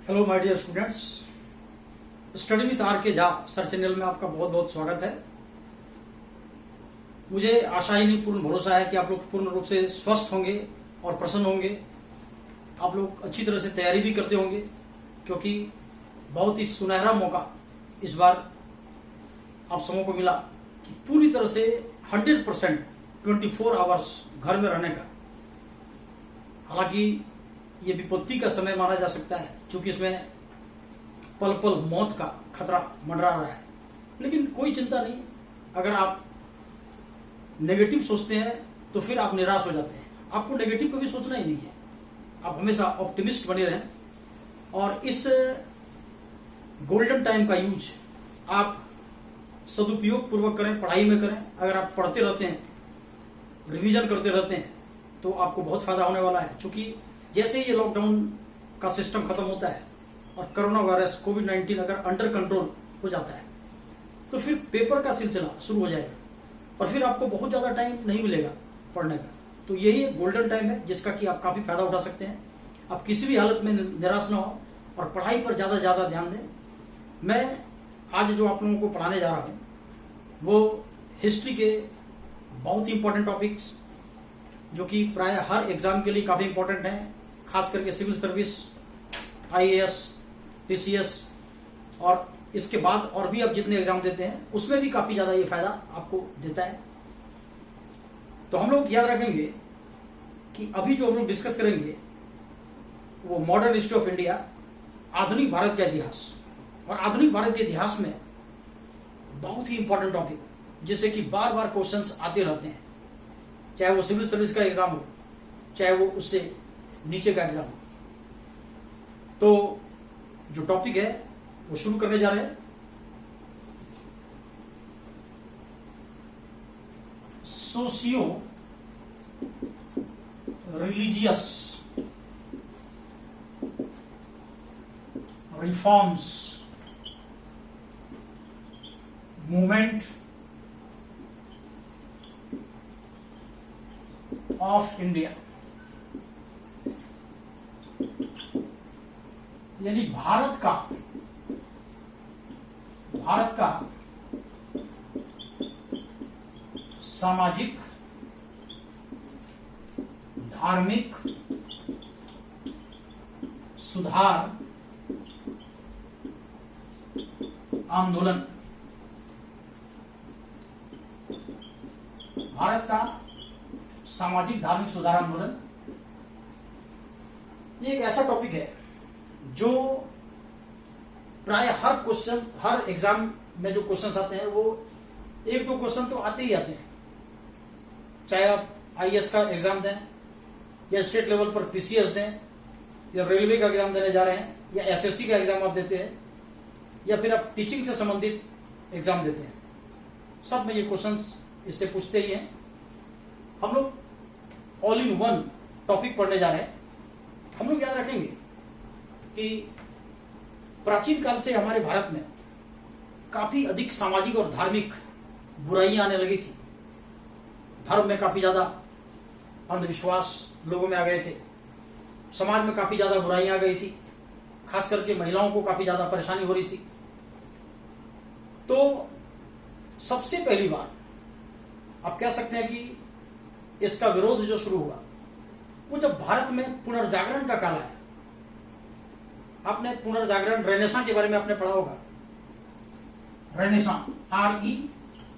Hello my dear students, study with R K Jha sir channel में आपका बहुत बहुत स्वागत है। मुझे आशा ही नहीं पूर्ण भरोसा है कि आप लोग पूर्ण रूप से स्वस्थ होंगे और प्रसन्न होंगे। आप लोग अच्छी तरह से तैयारी भी करते होंगे, क्योंकि बहुत ही सुनहरा मौका इस बार आप सबों को मिला कि पूरी तरह से 100% 24 आवर्स घर में रहने का। हालांकि ये विपत्ति का समय माना जा सकता है, क्योंकि इसमें पल पल मौत का खतरा मंडरा रहा है, लेकिन कोई चिंता नहीं। अगर आप नेगेटिव सोचते हैं तो फिर आप निराश हो जाते हैं। आपको नेगेटिव कभी सोचना ही नहीं है, आप हमेशा ऑप्टिमिस्ट बने रहें और इस गोल्डन टाइम का यूज आप सदुपयोग पूर्वक करें, पढ़ाई में करें। अगर आप पढ़ते रहते हैं, रिवीजन करते रहते हैं, तो आपको बहुत फायदा होने वाला है। क्योंकि जैसे ही ये लॉकडाउन का सिस्टम खत्म होता है और कोरोना वायरस कोविड-19 अगर अंडर कंट्रोल हो जाता है, तो फिर पेपर का सिलसिला शुरू हो जाएगा और फिर आपको बहुत ज्यादा टाइम नहीं मिलेगा पढ़ने का। तो यही एक गोल्डन टाइम है जिसका कि आप काफी फायदा उठा सकते हैं। आप किसी भी हालत में निराश ना हो और पढ़ाई पर ज्यादा ध्यान दें। मैं आज जो आप लोगों को पढ़ाने जा रहा हूं वो हिस्ट्री के बहुत ही इंपॉर्टेंट टॉपिक्स, जो कि प्राय हर एग्जाम के लिए काफी इंपॉर्टेंट है, खास करके सिविल सर्विस, आईएएस, पीसीएस और इसके बाद और भी आप जितने एग्जाम देते हैं उसमें भी काफी ज्यादा ये फायदा आपको देता है। तो हम लोग याद रखेंगे कि अभी जो हम लोग डिस्कस करेंगे वो मॉडर्न हिस्ट्री ऑफ इंडिया, आधुनिक भारत का इतिहास। और आधुनिक भारत के इतिहास में बहुत ही इंपॉर्टेंट टॉपिक, जिससे कि बार बार क्वेश्चंस आते रहते हैं, चाहे वो सिविल सर्विस का एग्जाम हो, चाहे वो उससे नीचे का एग्जाम हो। तो जो टॉपिक है वो शुरू करने जा रहे हैं। Socio religious reforms movement of India, यानी भारत का सामाजिक, धार्मिक सुधार आंदोलन। भारत का सामाजिक धार्मिक सुधार आंदोलन ये एक ऐसा टॉपिक है जो प्राय हर क्वेश्चन, हर एग्जाम में जो क्वेश्चंस आते हैं वो एक दो क्वेश्चन तो आते ही आते हैं। चाहे आप आईएएस का एग्जाम दें, या स्टेट लेवल पर पीसीएस दें, या रेलवे का एग्जाम देने जा रहे हैं, या एसएससी का एग्जाम आप देते हैं, या फिर आप टीचिंग से संबंधित एग्जाम देते हैं, सब में ये क्वेश्चंस इससे पूछते ही हैं। हम लोग ऑल इन वन टॉपिक पढ़ने जा रहे हैं। हम लोग याद रखेंगे कि प्राचीन काल से हमारे भारत में काफी अधिक सामाजिक और धार्मिक बुराइयां आने लगी थी। धर्म में काफी ज्यादा अंधविश्वास लोगों में आ गए थे, समाज में काफी ज्यादा बुराइयां आ गई थी, खास करके महिलाओं को काफी ज्यादा परेशानी हो रही थी। तो सबसे पहली बार आप कह सकते हैं कि इसका विरोध जो शुरू हुआ वो जब भारत में पुनर्जागरण का काल आया। आपने पुनर्जागरण, रेनेसां के बारे में आपने पढ़ा होगा। रेनेसां,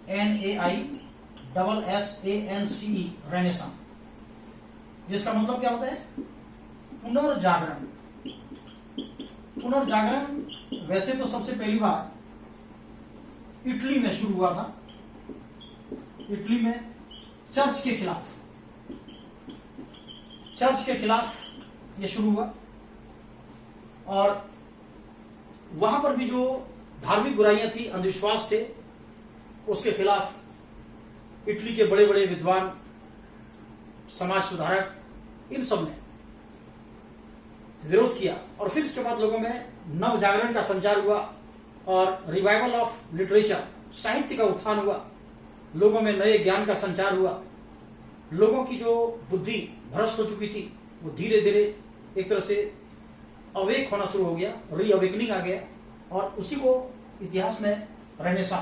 RENAISSANCE, रेनेसां, जिसका मतलब क्या होता है? पुनर्जागरण। पुनर्जागरण वैसे तो सबसे पहली बार इटली में शुरू हुआ था। इटली में चर्च के खिलाफ ये शुरू हुआ, और वहां पर भी जो धार्मिक बुराइयां थी, अंधविश्वास थे, उसके खिलाफ इटली के बड़े बड़े विद्वान, समाज सुधारक, इन सब ने विरोध किया। और फिर इसके बाद लोगों में नव जागरण का संचार हुआ और रिवाइवल ऑफ लिटरेचर, साहित्य का उत्थान हुआ। लोगों में नए ज्ञान का संचार हुआ। लोगों की जो बुद्धि भ्रष्ट हो चुकी थी वो धीरे धीरे एक तरह से अवेक होना शुरू हो गया, रीअवेकनिंग आ गया, और उसी को इतिहास में रेनेसां,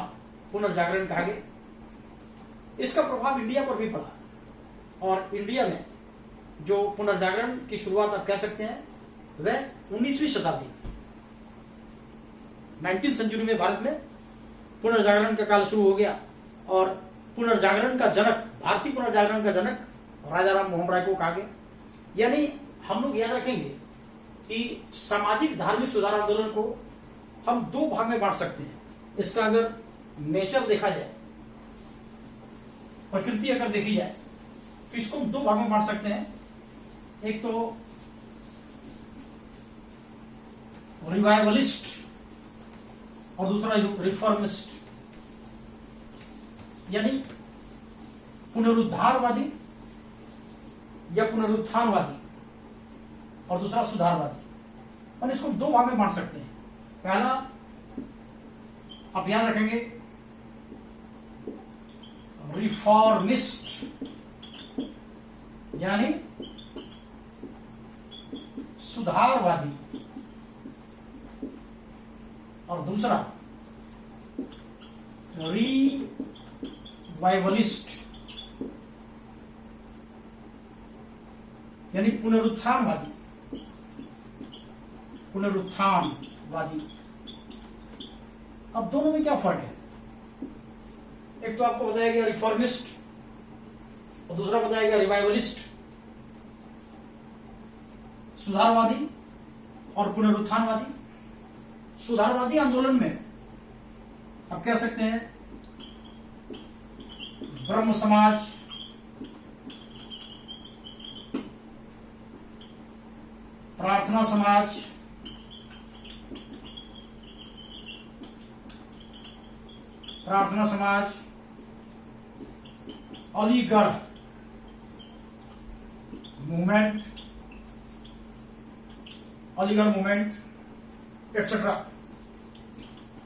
पुनर्जागरण कहा गया। इसका प्रभाव इंडिया पर भी पड़ा, और इंडिया में जो पुनर्जागरण की शुरुआत आप कह सकते हैं वह 19वीं शताब्दी, 19th सेंचुरी में भारत में पुनर्जागरण का काल शुरू हो गया। और पुनर्जागरण का जनक, भारतीय पुनर्जागरण का जनक राजा राम मोहन राय को कहा गया। यानी हम लोग याद रखेंगे कि सामाजिक धार्मिक सुधार आंदोलन को हम दो भाग में बांट सकते हैं। इसका अगर नेचर देखा जाए, प्रकृति अगर देखी जाए, तो इसको हम दो भाग में बांट सकते हैं। एक तो रिवाइवलिस्ट और दूसरा रिफॉर्मिस्ट, यानी पुनरुद्धारवादी या पुनरुत्थानवादी, और दूसरा सुधारवादी। और इसको दो भाग में बांट सकते हैं। पहला आप याद रखेंगे रिफॉर्मिस्ट, यानी सुधारवादी, और दूसरा रिवाइवलिस्ट, यानी पुनरुत्थानवादी। अब दोनों में क्या फर्क है? एक तो आपको बताया गया रिफॉर्मिस्ट और दूसरा बताया गया रिवाइवलिस्ट, सुधारवादी और पुनरुत्थानवादी। सुधारवादी आंदोलन में आप कह सकते हैं ब्रह्म समाज, प्रार्थना समाज, अलीगढ़ मूवमेंट एटसेट्रा,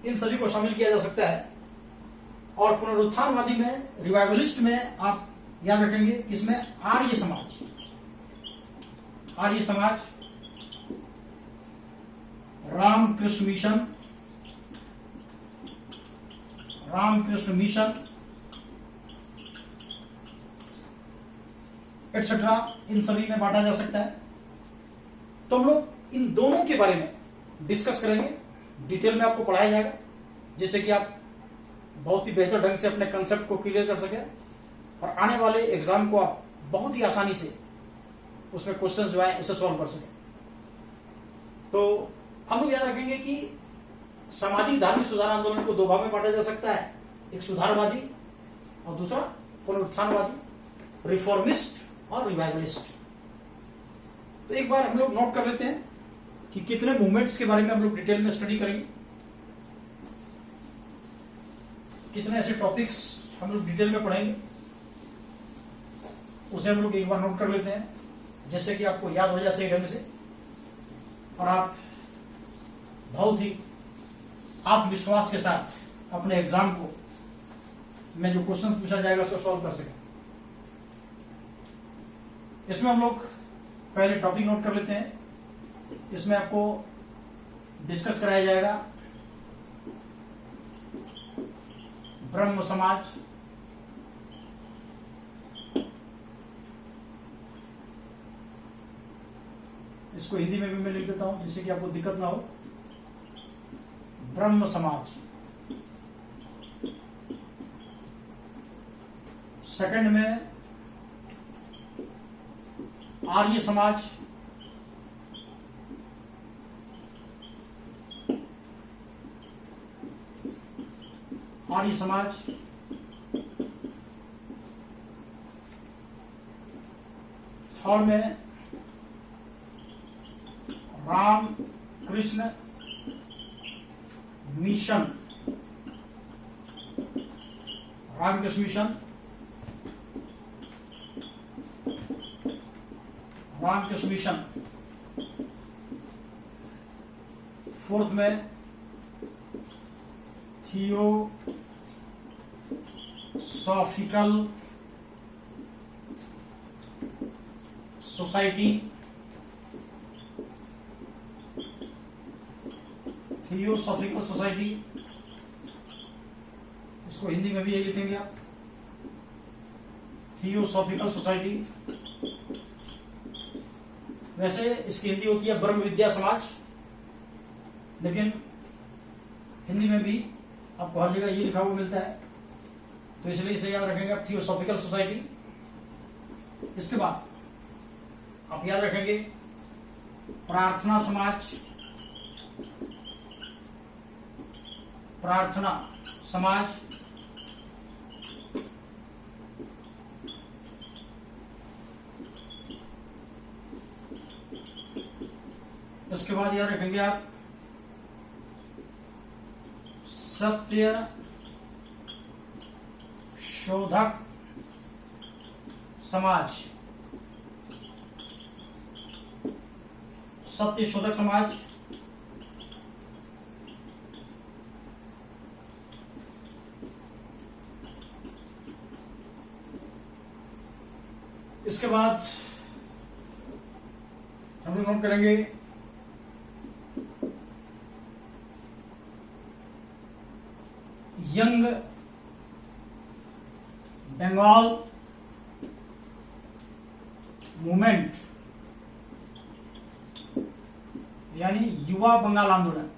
इन सभी को शामिल किया जा सकता है। और पुनरुत्थानवादी में, रिवाइवलिस्ट में आप याद रखेंगे किसमें? आर्य समाज, रामकृष्ण मिशन एटसेट्रा, इन सभी में बांटा जा सकता है। तो हम लोग इन दोनों के बारे में डिस्कस करेंगे, डिटेल में आपको पढ़ाया जाएगा, जिससे कि आप बहुत ही बेहतर ढंग से अपने कंसेप्ट को क्लियर कर सके और आने वाले एग्जाम को आप बहुत ही आसानी से उसमें क्वेश्चन जो है उसे सॉल्व कर सके। तो हम लोग याद रखेंगे कि सामाजिक धार्मिक सुधार आंदोलन को दो भाग में बांटा जा सकता है, एक सुधारवादी और दूसरा पुनरुत्थानवादी, रिफॉर्मिस्ट और रिवाइवलिस्ट। तो एक बार हम लोग नोट कर लेते हैं कि कितने मूवमेंट्स के बारे में हम लोग डिटेल में स्टडी करेंगे, कितने ऐसे टॉपिक्स हम लोग डिटेल में पढ़ेंगे, उसे हम लोग एक बार नोट कर लेते हैं, जैसे कि आपको याद हो जाए सही ढंग से और आप बहुत ही आत्मविश्वास के साथ अपने एग्जाम को में जो क्वेश्चन पूछा जाएगा उसको सॉल्व कर सकें। इसमें हम लोग पहले टॉपिक नोट कर लेते हैं। इसमें आपको डिस्कस कराया जाएगा ब्रह्म समाज, इसको हिंदी में भी मैं लिख देता हूं जिससे कि आपको दिक्कत ना हो। ब्रह्म समाज, सेकंड में आर्य समाज, थर्ड में रामकृष्ण मिशन, फोर्थ में थियोसॉफिकल सोसाइटी, थियोसॉफिकल सोसाइटी, इसको हिंदी में भी यही लिखेंगे आप, थियोसॉफिकल सोसाइटी। वैसे इसकी हिंदी होती है ब्रह्म विद्या समाज, लेकिन हिंदी में भी आपको हर जगह ये लिखा हुआ मिलता है, तो इसलिए इसे याद रखेंगे आप, थियोसॉफिकल सोसाइटी। इसके बाद आप याद रखेंगे प्रार्थना समाज, प्रार्थना समाज। इसके बाद याद रखेंगे आप सत्य शोधक समाज, सत्य शोधक समाज। इसके बाद हम लोग नोट करेंगे यंग बंगाल मूवमेंट, यानी युवा बंगाल आंदोलन,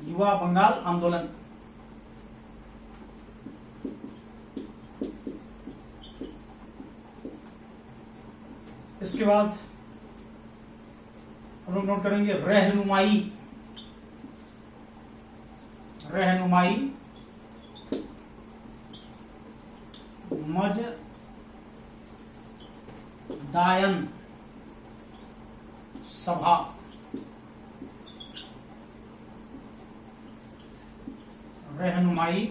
युवा बंगाल आंदोलन। इसके बाद हम लोग नोट करेंगे रहनुमाई, रहनुमाई मजदायन सभा, रहनुमाई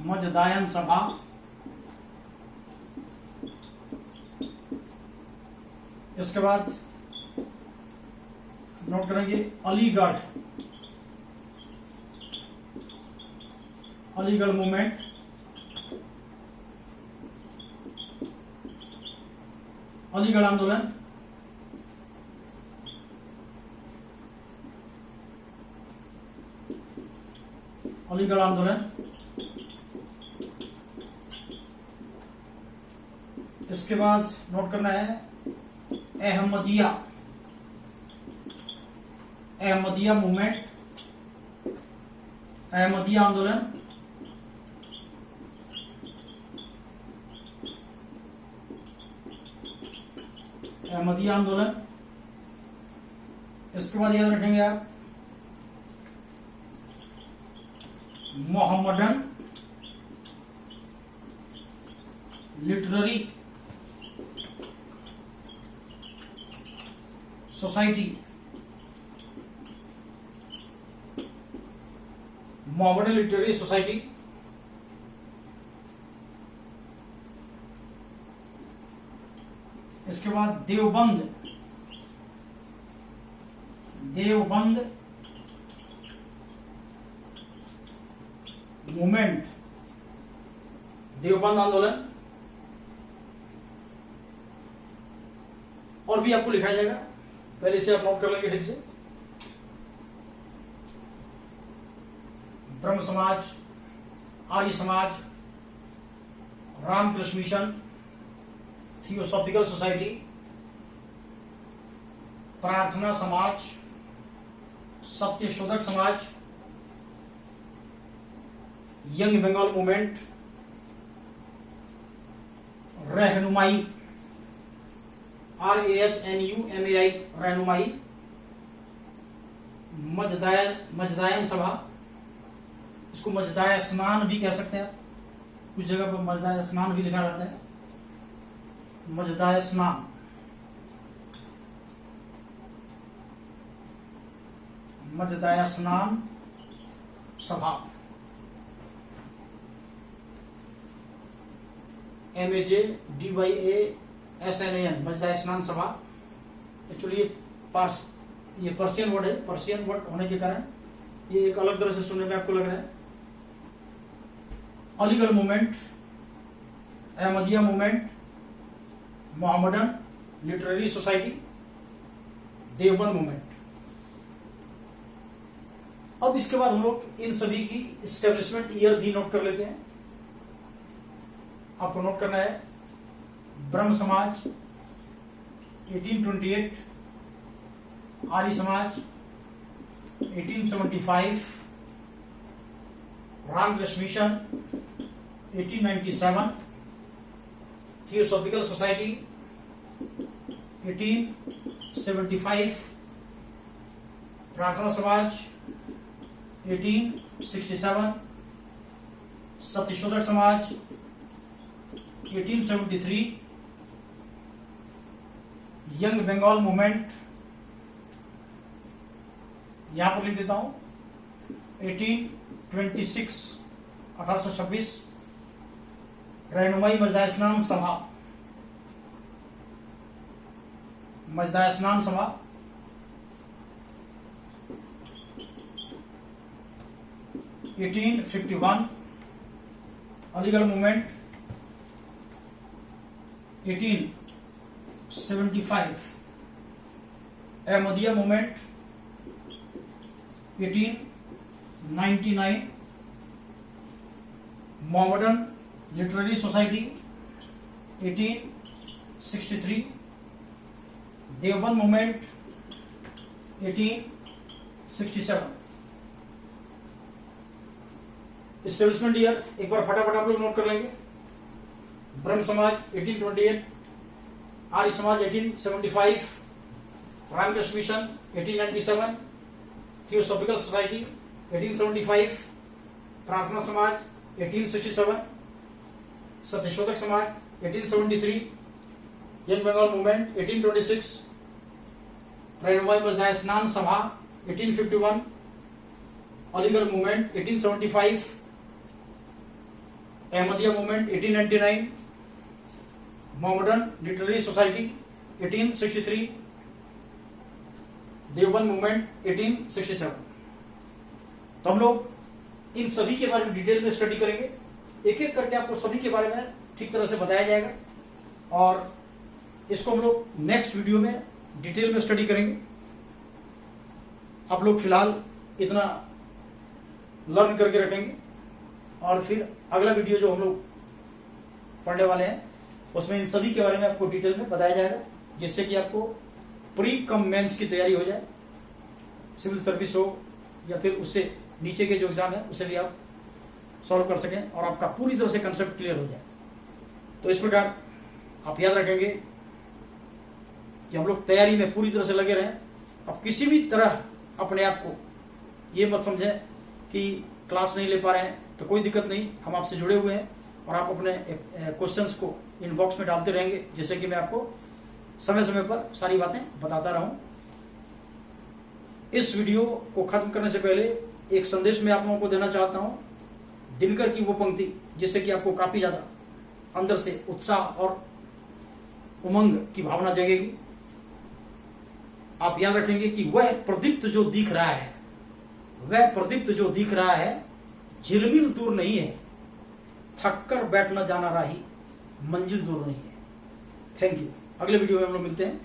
मजदायन सभा। इसके बाद नोट करेंगे अलीगढ़, अलीगढ़ मूवमेंट, अलीगढ़ आंदोलन। अलीगढ़ आंदोलन। इसके बाद नोट करना है अहमदिया, अहमदिया मूवमेंट, अहमदिया आंदोलन। अहमदिया आंदोलन। इसके बाद याद रखेंगे आप Mohammedan literary society, Mohammedan literary society. इसके बाद देवबंद, देवबंद मूवमेंट, देवबंद आंदोलन। और भी आपको लिखा जाएगा, पहले इसे आप नोट कर लेंगे ठीक से। ब्रह्म समाज, Arya Samaj, Ramakrishna mission, theosophical society, प्रार्थना समाज, सत्य शोधक समाज, यंग बंगाल मूवमेंट, रहनुमाई, RAHNUMAI, रहनुमाई, मजदायन सभा, इसको मजदाय स्नान भी कह सकते हैं, कुछ जगह पर मजदाय स्नान भी लिखा रहता है, मजदाय स्नान। मजदाय स्नान सभा, MAJDYASNAN, मजदाय स्नान सभा। एक्चुअली ये पर्शियन वर्ड है, पर्शियन वर्ड होने के कारण ये एक अलग तरह से सुनने में आपको लग रहा है। Aligarh movement, Ahmadiyya movement, Mohammedan literary society, Deoband movement. अब इसके बाद हम लोग इन सभी की इस्टेब्लिशमेंट ईयर भी नोट कर लेते हैं। आपको नोट करना है ब्रह्म समाज 1828, Arya Samaj 1875, Ramakrishna mission 1897, theosophical society 1875, प्रार्थना समाज 1867, सत्यशोधक समाज 1873, यंग बंगाल मूवमेंट यहां पर लिख देता हूं 1826, 1826, रहनुमाई मजदा स्नान सभा, मजदा स्नान सभा 1851, Aligarh movement 1875, Ahmadiyya movement 1899, Mohammedan literary society 1863, Deoband movement 1867। Establishment year एक बार फटाफट आप लोग नोट कर लेंगे। ब्रह्म समाज 1828, Arya Samaj 1875, Ramakrishna mission 1897, theosophical society 1875, प्रार्थना समाज 1867, सत्यशोधक समाज 1873, यंग बंगाल मूवमेंट 1826, रहनुमाई मजदा स्नान सभा 1851, Aligarh movement 1875, Ahmadiyya movement 1899, Mohammedan literary society 1863, Deoband movement 1867। तो हम लोग इन सभी के बारे में डिटेल में स्टडी करेंगे। एक एक करके आपको सभी के बारे में ठीक तरह से बताया जाएगा और इसको हम लोग नेक्स्ट वीडियो में डिटेल में स्टडी करेंगे। आप लोग फिलहाल इतना लर्न करके रखेंगे और फिर अगला वीडियो जो हम लोग पढ़ने वाले हैं उसमें इन सभी के बारे में आपको डिटेल में बताया जाएगा, जिससे कि आपको प्री कम मेंस की तैयारी हो जाए, सिविल सर्विस हो या फिर उससे नीचे के जो एग्जाम है उसे भी आप सॉल्व कर सकें और आपका पूरी तरह से कंसेप्ट क्लियर हो जाए। तो इस प्रकार आप याद रखेंगे कि हम लोग तैयारी में पूरी तरह से लगे रहें। अब किसी भी तरह अपने आप को ये मत समझें कि क्लास नहीं ले पा रहे हैं, तो कोई दिक्कत नहीं, हम आपसे जुड़े हुए हैं और आप अपने क्वेश्चंस को इनबॉक्स में डालते रहेंगे, जिससे कि मैं आपको समय समय पर सारी बातें बताता रहूं। इस वीडियो को खत्म करने से पहले एक संदेश मैं आप लोगों को देना चाहता हूं, दिनकर की वो पंक्ति जिससे कि आपको काफी ज्यादा अंदर से उत्साह और उमंग की भावना जगेगी। आप याद रखेंगे कि वह प्रदीप्त जो दिख रहा है, वह प्रदीप्त जो दिख रहा है झिलमिल दूर नहीं है, थक कर बैठ न जाना राही मंजिल दूर नहीं है। Thank you. अगले वीडियो में हम लोग मिलते हैं।